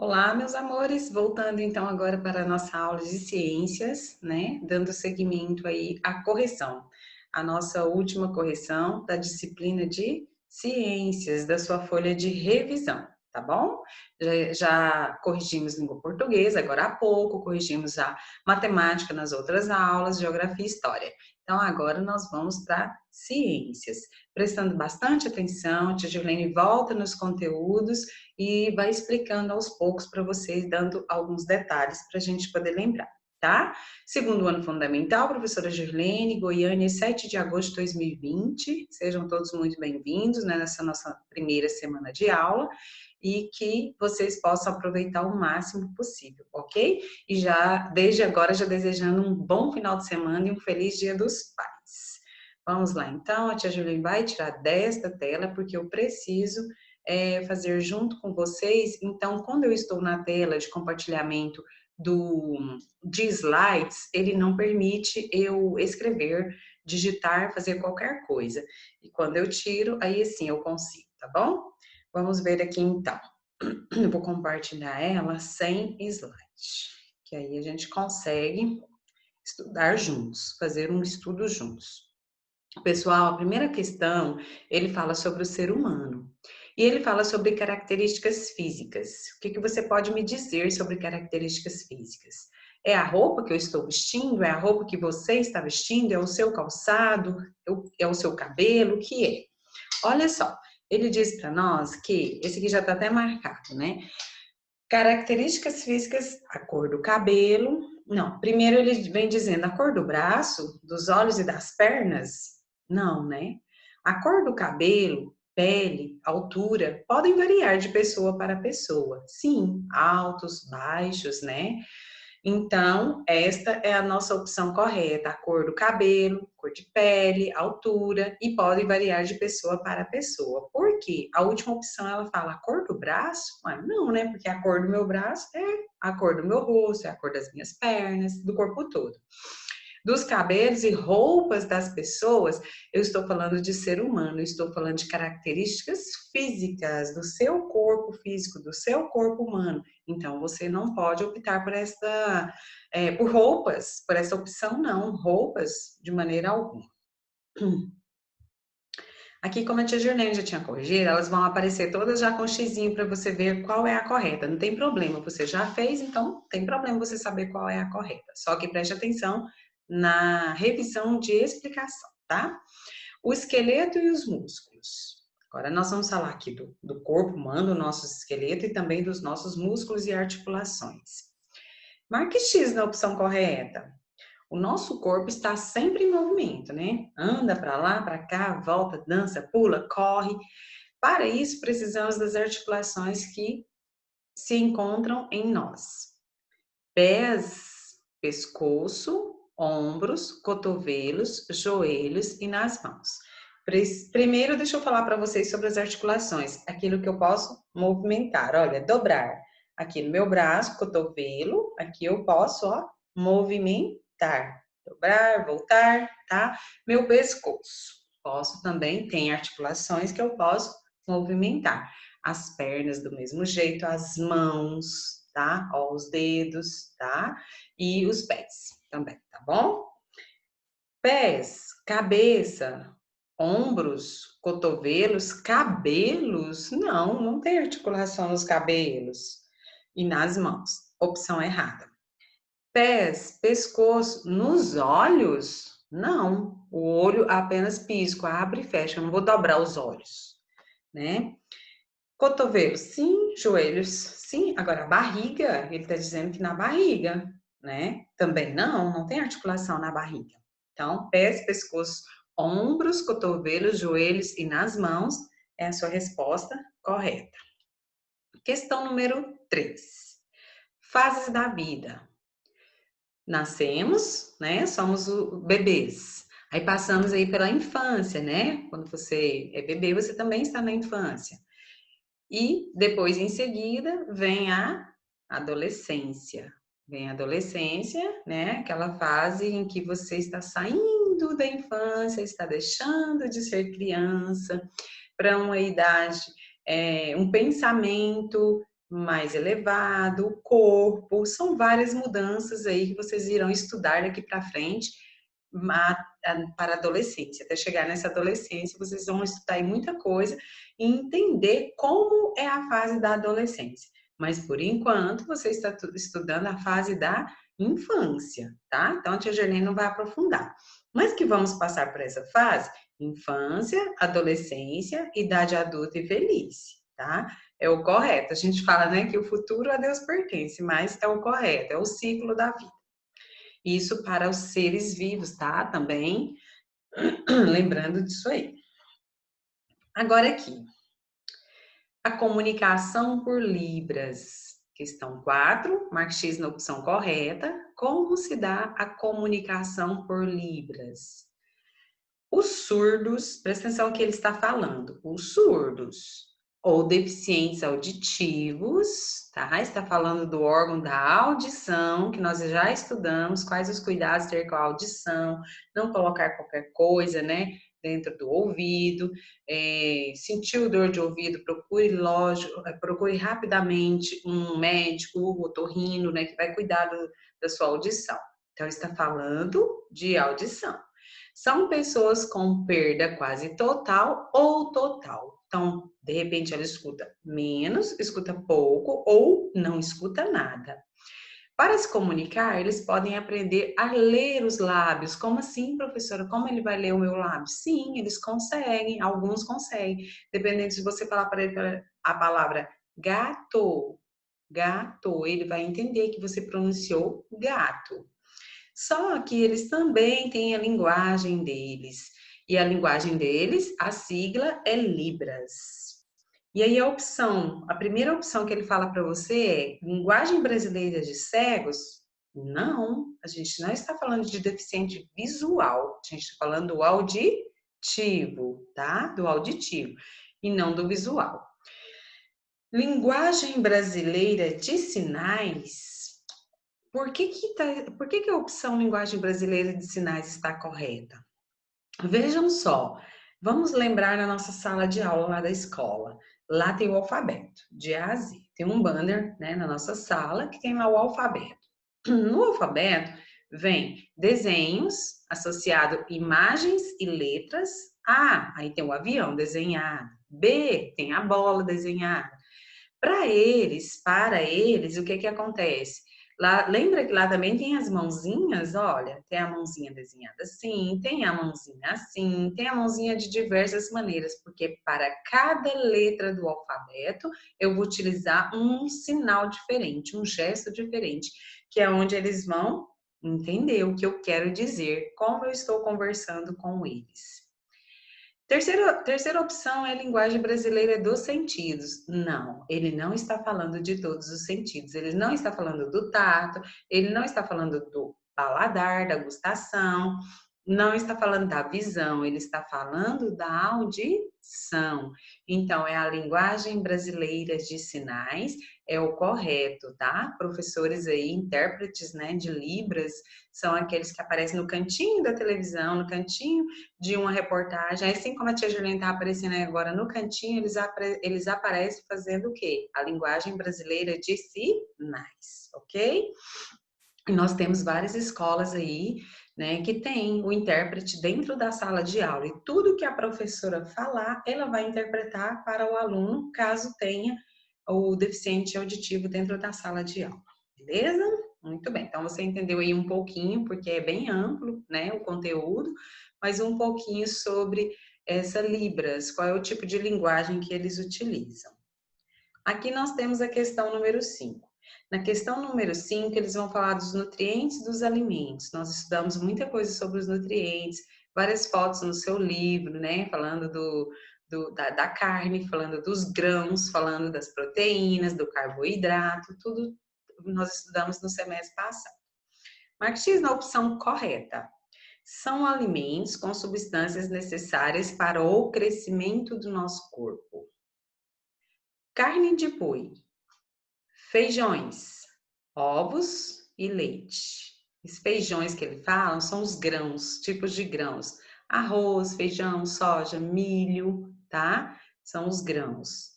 Olá, meus amores, voltando então agora para a nossa aula de ciências, né? Dando seguimento aí à correção, a nossa última correção da disciplina de ciências, da sua folha de revisão, tá bom? Já corrigimos língua portuguesa agora há pouco, corrigimos a matemática nas outras aulas, geografia e história. Então agora nós vamos para ciências, prestando bastante atenção, a tia Gilene volta nos conteúdos e vai explicando aos poucos para vocês, dando alguns detalhes para a gente poder lembrar, tá? Segundo ano fundamental, professora Girlene, Goiânia, 7 de agosto de 2020. Sejam todos muito bem-vindos, né, nessa nossa primeira semana de aula e que vocês possam aproveitar o máximo possível, ok? E já, desde agora, já desejando um bom final de semana e um feliz Dia dos Pais. Vamos lá, então, a tia Juliane vai tirar desta tela, porque eu preciso fazer junto com vocês. Então, quando eu estou na tela de compartilhamento de slides, ele não permite eu escrever, digitar, fazer qualquer coisa. E quando eu tiro, aí sim eu consigo, tá bom? Vamos ver aqui então. Eu vou compartilhar ela sem slide, que aí a gente consegue estudar juntos, fazer um estudo juntos. Pessoal, a primeira questão, ele fala sobre o ser humano. E ele fala sobre características físicas. O que você pode me dizer sobre características físicas? É a roupa que eu estou vestindo? É a roupa que você está vestindo? É o seu calçado? É o seu cabelo? O que é? Olha só, ele diz para nós que, esse aqui já está até marcado, né? Características físicas, a cor do cabelo. Não, primeiro ele vem dizendo a cor do braço, dos olhos e das pernas. Não, né? A cor do cabelo, pele, altura, podem variar de pessoa para pessoa. Sim, altos, baixos, né? Então, esta é a nossa opção correta, a cor do cabelo, cor de pele, altura, e pode variar de pessoa para pessoa. Por quê? A última opção, ela fala a cor do braço? Mas não, né? Porque a cor do meu braço é a cor do meu rosto, é a cor das minhas pernas, do corpo todo. Dos cabelos e roupas das pessoas, eu estou falando de ser humano, eu estou falando de características físicas do seu corpo físico, do seu corpo humano. Então, você não pode optar por por roupas, por essa opção não, roupas de maneira alguma. Aqui, como a tia Girlene já tinha corrigido, elas vão aparecer todas já com xizinho para você ver qual é a correta. Não tem problema, você já fez, então não tem problema você saber qual é a correta. Só que preste atenção na revisão de explicação, tá? O esqueleto e os músculos. Agora nós vamos falar aqui do corpo humano, do nosso esqueleto e também dos nossos músculos e articulações. Marque X na opção correta. O nosso corpo está sempre em movimento, né? Anda para lá, para cá, volta, dança, pula, corre. Para isso, precisamos das articulações que se encontram em nós: pés, pescoço, ombros, cotovelos, joelhos e nas mãos. Primeiro, deixa eu falar para vocês sobre as articulações, aquilo que eu posso movimentar. Olha, dobrar aqui no meu braço, cotovelo, aqui eu posso, ó, movimentar, dobrar, voltar, tá? Meu pescoço, posso também, tem articulações que eu posso movimentar. As pernas do mesmo jeito, as mãos, tá? Ó, os dedos, tá? E os pés também, tá bom? Pés, cabeça, ombros, cotovelos, cabelos? Não, não tem articulação nos cabelos. E nas mãos. Opção errada. Pés, pescoço, nos olhos? Não. O olho apenas pisco, abre e fecha. Eu não vou dobrar os olhos, né? Cotovelo, sim. Joelhos, sim. Agora, a barriga, ele está dizendo que na barriga, né? Também não, não tem articulação na barriga. Então, pés, pescoço, ombros, cotovelos, joelhos e nas mãos é a sua resposta correta. Questão número 3. Fases da vida. Nascemos, né? Somos bebês. Aí passamos aí pela infância, né? Quando você é bebê, você também está na infância. E depois, em seguida, vem a adolescência. Vem a adolescência, né? Aquela fase em que você está saindo da infância, está deixando de ser criança, para uma idade, um pensamento mais elevado, o corpo, são várias mudanças aí que vocês irão estudar daqui para frente para a adolescência. Até chegar nessa adolescência, vocês vão estudar aí muita coisa e entender como é a fase da adolescência. Mas, por enquanto, você está estudando a fase da infância, tá? Então, a tia Gerlene não vai aprofundar. Mas que vamos passar por essa fase? Infância, adolescência, idade adulta e velhice, tá? É o correto. A gente fala, né, que o futuro a Deus pertence, mas é o correto, é o ciclo da vida. Isso para os seres vivos, tá? Também lembrando disso aí. Agora aqui, a comunicação por Libras. Questão 4, marque X na opção correta. Como se dá a comunicação por Libras? Os surdos, presta atenção no que ele está falando, os surdos ou deficientes auditivos, tá? Está falando do órgão da audição, que nós já estudamos, quais os cuidados ter com a audição, não colocar qualquer coisa, né, dentro do ouvido, sentiu dor de ouvido, procure rapidamente um médico, otorrino, né, que vai cuidar da sua audição. Então, está falando de audição. São pessoas com perda quase total ou total. Então, de repente, ela escuta menos, escuta pouco ou não escuta nada. Para se comunicar, eles podem aprender a ler os lábios. Como assim, professora? Como ele vai ler o meu lábio? Sim, eles conseguem, alguns conseguem. Dependendo se você falar para ele a palavra gato, gato, ele vai entender que você pronunciou gato. Só que eles também têm a linguagem deles. E a linguagem deles, a sigla é Libras. E aí a primeira opção que ele fala para você é linguagem brasileira de cegos? Não, a gente não está falando de deficiente visual, a gente está falando do auditivo, tá? Do auditivo e não do visual. Linguagem brasileira de sinais. Por que a opção linguagem brasileira de sinais está correta? Vejam só, vamos lembrar na nossa sala de aula lá da escola. Lá tem o alfabeto, de A a Z. Tem um banner, né, na nossa sala que tem lá o alfabeto. No alfabeto vem desenhos associado imagens e letras. A, aí tem o avião desenhado. B, tem a bola desenhada. Para eles, o que que acontece? Lá, lembra que lá também tem as mãozinhas? Olha, tem a mãozinha desenhada assim, tem a mãozinha assim, tem a mãozinha de diversas maneiras, porque para cada letra do alfabeto eu vou utilizar um sinal diferente, um gesto diferente, que é onde eles vão entender o que eu quero dizer, como eu estou conversando com eles. Terceira opção é a linguagem brasileira dos sentidos. Não, ele não está falando de todos os sentidos. Ele não está falando do tato, ele não está falando do paladar, da gustação, não está falando da visão, ele está falando da audição. Então, é a linguagem brasileira de sinais, é o correto, tá? Professores aí, intérpretes, né, de Libras, são aqueles que aparecem no cantinho da televisão, no cantinho de uma reportagem, assim como a tia Juliana está aparecendo agora no cantinho, eles aparecem fazendo o quê? A linguagem brasileira de sinais, ok? E nós temos várias escolas aí, né, que tem o intérprete dentro da sala de aula e tudo que a professora falar, ela vai interpretar para o aluno, caso tenha o deficiente auditivo dentro da sala de aula, beleza? Muito bem, então você entendeu aí um pouquinho, porque é bem amplo, né, o conteúdo, mas um pouquinho sobre essa Libras, qual é o tipo de linguagem que eles utilizam. Aqui nós temos a questão número 5. Na questão número 5, eles vão falar dos nutrientes dos alimentos. Nós estudamos muita coisa sobre os nutrientes, várias fotos no seu livro, né? Falando da carne, falando dos grãos, falando das proteínas, do carboidrato, tudo nós estudamos no semestre passado. Marque X na opção correta. São alimentos com substâncias necessárias para o crescimento do nosso corpo. Carne de boi, feijões, ovos e leite. Os feijões que ele fala são os grãos, tipos de grãos. Arroz, feijão, soja, milho, tá? São os grãos.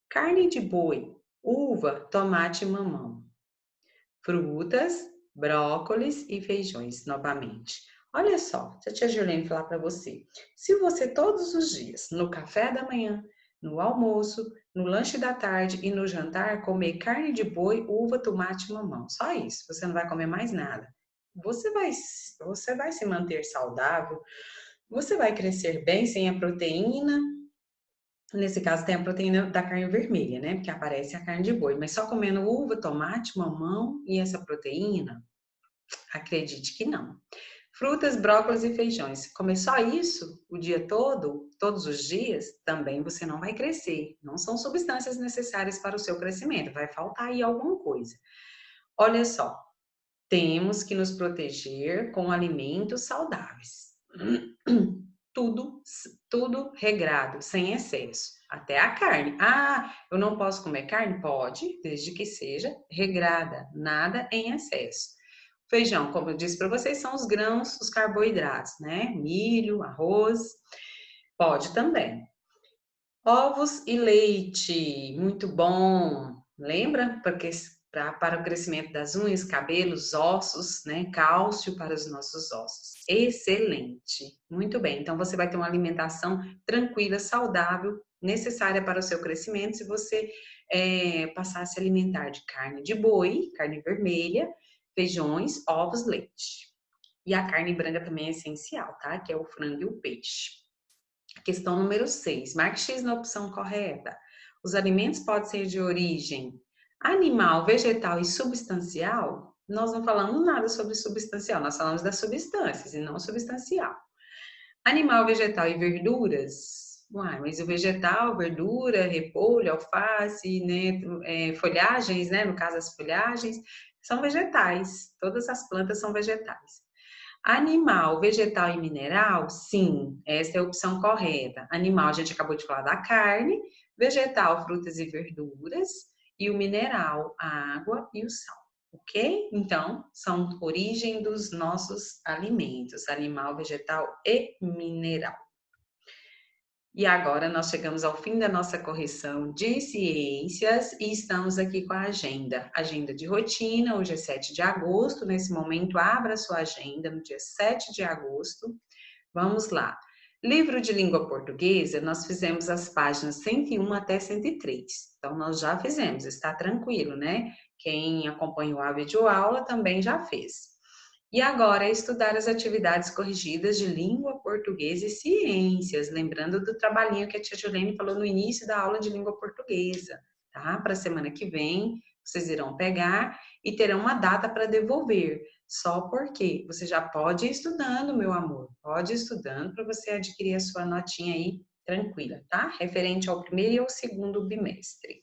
Carne de boi, uva, tomate e mamão. Frutas, brócolis e feijões, novamente. Olha só, se a tia Juliane falar para você, se você todos os dias, no café da manhã, no almoço, no lanche da tarde e no jantar, comer carne de boi, uva, tomate e mamão, só isso, você não vai comer mais nada. Você vai se manter saudável, você vai crescer bem sem a proteína. Nesse caso, tem a proteína da carne vermelha, né? Porque aparece a carne de boi. Mas só comendo uva, tomate, mamão e essa proteína, acredite que não. Frutas, brócolis e feijões. Comer só isso o dia todo, todos os dias, também você não vai crescer. Não são substâncias necessárias para o seu crescimento. Vai faltar aí alguma coisa. Olha só, temos que nos proteger com alimentos saudáveis. Tudo, tudo regrado, sem excesso. Até a carne. Ah, eu não posso comer carne? Pode, desde que seja regrada, nada em excesso. Feijão, como eu disse para vocês, são os grãos, os carboidratos, né? Milho, arroz, pode também. Ovos e leite, muito bom. Lembra? Porque para o crescimento das unhas, cabelos, ossos, né? Cálcio para os nossos ossos. Excelente. Muito bem. Então você vai ter uma alimentação tranquila, saudável, necessária para o seu crescimento se você passar a se alimentar de carne de boi, carne vermelha, feijões, ovos, leite. E a carne branca também é essencial, tá? Que é o frango e o peixe. Questão número 6. Marque X na opção correta. Os alimentos podem ser de origem animal, vegetal e substancial? Nós não falamos nada sobre substancial, nós falamos das substâncias e não substancial. Animal, vegetal e verduras? Uai, mas o vegetal, verdura, repolho, alface, né, folhagens, né, no caso as folhagens, são vegetais. Todas as plantas são vegetais. Animal, vegetal e mineral? Sim, essa é a opção correta. Animal, a gente acabou de falar da carne, vegetal, frutas e verduras, e o mineral, a água e o sal. Ok? Então, são origem dos nossos alimentos, animal, vegetal e mineral. E agora nós chegamos ao fim da nossa correção de ciências e estamos aqui com a agenda. Agenda de rotina, hoje é 7 de agosto, nesse momento abra sua agenda no dia 7 de agosto. Vamos lá. Livro de língua portuguesa, nós fizemos as páginas 101 até 103. Então, nós já fizemos, está tranquilo, né? Quem acompanhou a videoaula também já fez. E agora é estudar as atividades corrigidas de língua portuguesa e ciências, lembrando do trabalhinho que a tia Jolene falou no início da aula de língua portuguesa, tá? Para a semana que vem, vocês irão pegar e terão uma data para devolver. Só porque você já pode ir estudando, meu amor, pode ir estudando para você adquirir a sua notinha aí tranquila, tá? Referente ao primeiro e ao segundo bimestre.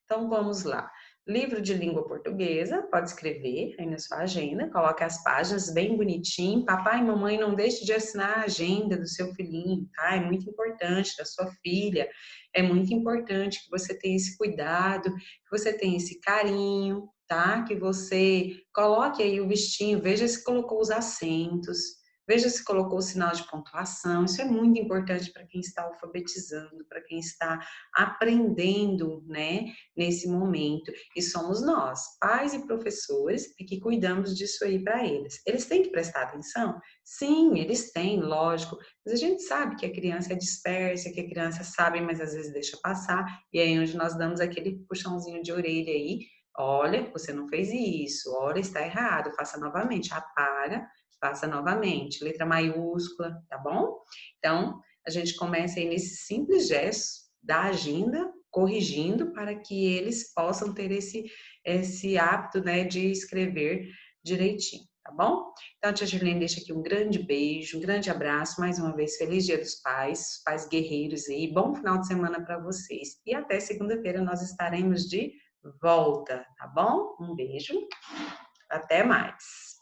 Então vamos lá. Livro de língua portuguesa, pode escrever aí na sua agenda, coloque as páginas bem bonitinho. Papai e mamãe, não deixe de assinar a agenda do seu filhinho, tá? É muito importante, da sua filha. É muito importante que você tenha esse cuidado, que você tenha esse carinho, tá? Que você coloque aí o vestinho, veja se colocou os acentos, veja se colocou o sinal de pontuação. Isso é muito importante para quem está alfabetizando, para quem está aprendendo, né, nesse momento. E somos nós, pais e professores, que cuidamos disso aí para eles. Eles têm que prestar atenção? Sim, eles têm, lógico. Mas a gente sabe que a criança é dispersa, que a criança sabe, mas às vezes deixa passar. E aí é onde nós damos aquele puxãozinho de orelha aí. Olha, você não fez isso. Olha, está errado. Faça novamente. Apaga, faça novamente. Letra maiúscula, tá bom? Então, a gente começa aí nesse simples gesto da agenda, corrigindo para que eles possam ter esse hábito, né, de escrever direitinho, tá bom? Então, a tia Juliane deixa aqui um grande beijo, um grande abraço, mais uma vez, feliz Dia dos Pais, pais guerreiros aí, bom final de semana para vocês. E até segunda-feira nós estaremos de volta, tá bom? Um beijo, até mais.